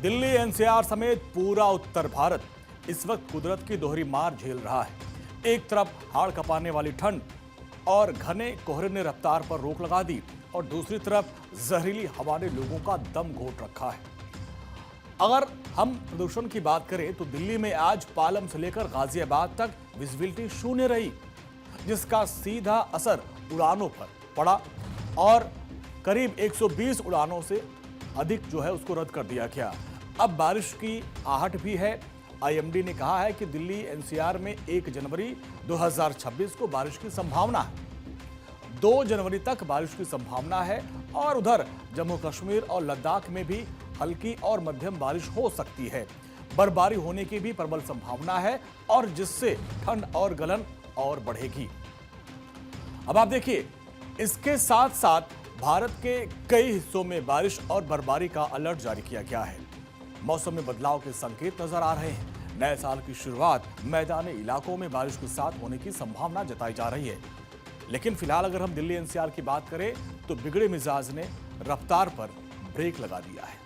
Delhi NCR समेत पूरा उत्तर भारत इस वक्त कुदरत की दोहरी मार झेल रहा है। एक तरफ हाड़ कपाने वाली ठंड और घने कोहरे ने रफ्तार पर रोक लगा दी और दूसरी तरफ जहरीली हवा ने लोगों का दम घोट रखा है। अगर हम प्रदूषण की बात करें तो दिल्ली में आज पालम से लेकर गाजियाबाद तक विजिबिलिटी शून्य रही, जिसका सीधा असर उड़ानों पर पड़ा और करीब 120 उड़ानों से अधिक जो है उसको रद्द कर दिया गया। अब बारिश की आहट भी है। आईएमडी ने कहा है कि दिल्ली एनसीआर में 1 जनवरी 2026 को बारिश की संभावना है। 2 जनवरी तक बारिश की संभावना है और उधर जम्मू कश्मीर और लद्दाख में भी हल्की और मध्यम बारिश हो सकती है। बर्फबारी होने की भी प्रबल संभावना है और जिससे ठंड और गलन और बढ़ेगी। अब आप देखिए, इसके साथ साथ भारत के कई हिस्सों में बारिश और बर्फबारी का अलर्ट जारी किया गया है। मौसम में बदलाव के संकेत नजर आ रहे हैं। नए साल की शुरुआत मैदानी इलाकों में बारिश के साथ होने की संभावना जताई जा रही है। लेकिन फिलहाल अगर हम दिल्ली एनसीआर की बात करें तो बिगड़े मिजाज ने रफ्तार पर ब्रेक लगा दिया है।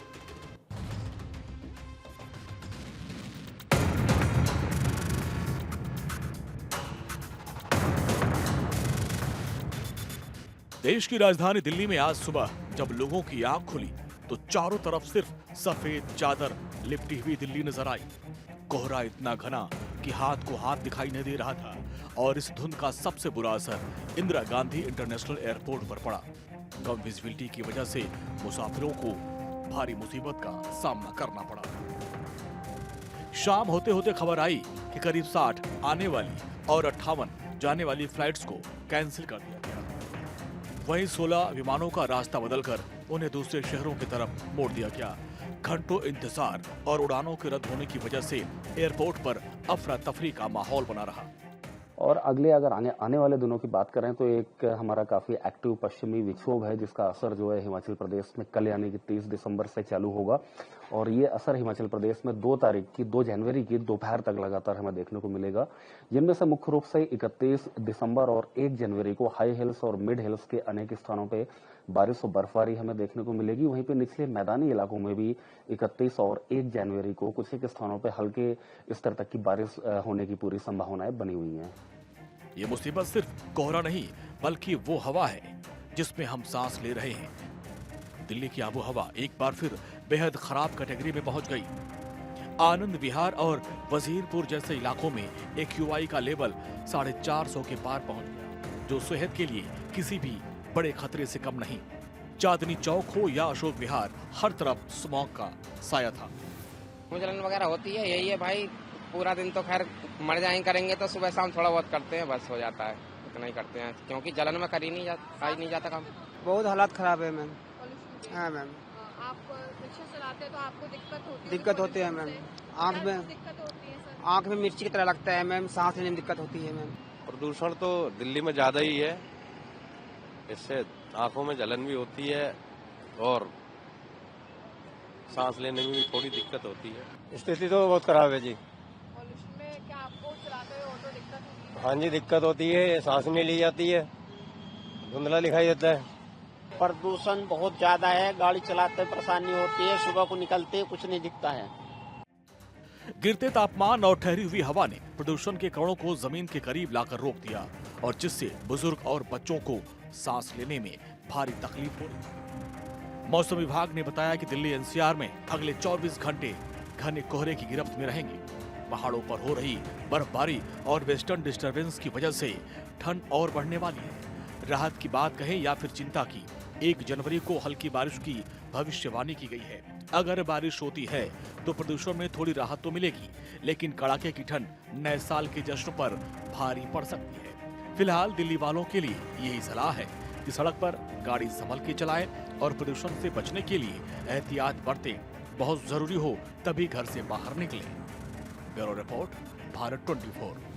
देश की राजधानी दिल्ली में आज सुबह जब लोगों की आंख खुली तो चारों तरफ सिर्फ सफेद चादर लिपटी हुई दिल्ली नजर आई। कोहरा इतना घना कि हाथ को हाथ दिखाई नहीं दे रहा था और इस धुंध का सबसे बुरा असर इंदिरा गांधी इंटरनेशनल एयरपोर्ट पर पड़ा। कम विजिबिलिटी की वजह से मुसाफिरों को भारी मुसीबत का सामना करना पड़ा। शाम होते होते खबर आई कि करीब 60 आने वाली और 58 जाने वाली फ्लाइट्स को कैंसिल कर दिया गया। वहीं 16 विमानों का रास्ता बदलकर उन्हें दूसरे शहरों की तरफ मोड़ दिया गया। घंटों इंतजार और उड़ानों के रद्द होने की वजह से एयरपोर्ट पर अफरा तफरी का माहौल बना रहा। और अगले अगर आने वाले दिनों की बात करें तो एक हमारा काफी एक्टिव पश्चिमी विक्षोभ है, जिसका असर जो है हिमाचल प्रदेश में कल यानी कि 30 दिसंबर से चालू होगा और ये असर हिमाचल प्रदेश में 2 जनवरी की दोपहर तक लगातार हमें देखने को मिलेगा, जिनमें से मुख्य रूप से 31 दिसंबर और 1 जनवरी को हाई हिल्स और मिड हिल्स के अनेक स्थानों पे बारिश और बर्फबारी हमें देखने को मिलेगी। वहीं पे निचले मैदानी इलाकों में भी 31 और 1 जनवरी को कुछ एक स्थानों पे हल्के स्तर तक की बारिश होने की पूरी संभावनाएं बनी हुई हैं। ये मुसीबत सिर्फ कोहरा नहीं बल्कि वो हवा है जिसमें हम सांस ले रहे हैं। दिल्ली की आबो हवा एक बार फिर बेहद खराब कैटेगरी में पहुंच गई। आनंद विहार और वजीरपुर जैसे इलाकों में AQI का लेवल 450 के पार पहुंच गया, जो सेहत के लिए किसी भी बड़े खतरे से कम नहीं। चांदनी चौक हो या अशोक विहार, हर तरफ स्मॉग का साया था। जलन वगैरह होती है, यही है भाई। पूरा दिन तो खैर मर जाएंगे करेंगे तो सुबह शाम थोड़ा बहुत करते हैं, बस हो जाता है, इतना ही करते हैं क्योंकि जलन में कर ही नहीं जाता काम। बहुत हालात खराब है मैम। हाँ मैम। आप रिक्शा चलाते हैं तो आपको दिक्कत होती है मैम। आँख में मिर्ची की तरह लगता है मैम, सांस लेने में दिक्कत होती है मैम। प्रदूषण तो दिल्ली में ज्यादा ही है, इससे आंखों में जलन भी होती है और सांस लेने में भी थोड़ी दिक्कत होती है। स्थिति तो बहुत खराब है जी। पॉल्यूशन में क्या आपको चलाते हुए ऑटो दिक्कत होती है? हाँ जी, दिक्कत होती है, सांस नहीं ली जाती है, धुंधला दिखाई देता है। प्रदूषण बहुत ज्यादा है, गाड़ी चलाते परेशानी होती है, सुबह को निकलते कुछ नहीं दिखता है। गिरते तापमान और ठहरी हुई हवा ने प्रदूषण के कणों को जमीन के करीब लाकर रोक दिया और जिससे बुजुर्ग और बच्चों को सांस लेने में भारी तकलीफ हो रही। मौसम विभाग ने बताया कि दिल्ली एनसीआर में अगले 24 घंटे घने कोहरे की गिरफ्त में रहेंगे। पहाड़ों पर हो रही बर्फबारी और वेस्टर्न डिस्टरबेंस की वजह से ठंड और बढ़ने वाली है। राहत की बात कहें या फिर चिंता की, 1 जनवरी को हल्की बारिश की भविष्यवाणी की गई है। अगर बारिश होती है तो प्रदूषण में थोड़ी राहत तो मिलेगी, लेकिन कड़ाके की ठंड नए साल के जश्न पर भारी पड़ सकती है। फिलहाल दिल्ली वालों के लिए यही सलाह है कि सड़क पर गाड़ी संभल के चलाएं और प्रदूषण से बचने के लिए एहतियात बरतें। बहुत जरूरी हो तभी घर से बाहर निकलें। Bureau report, Bharat 24।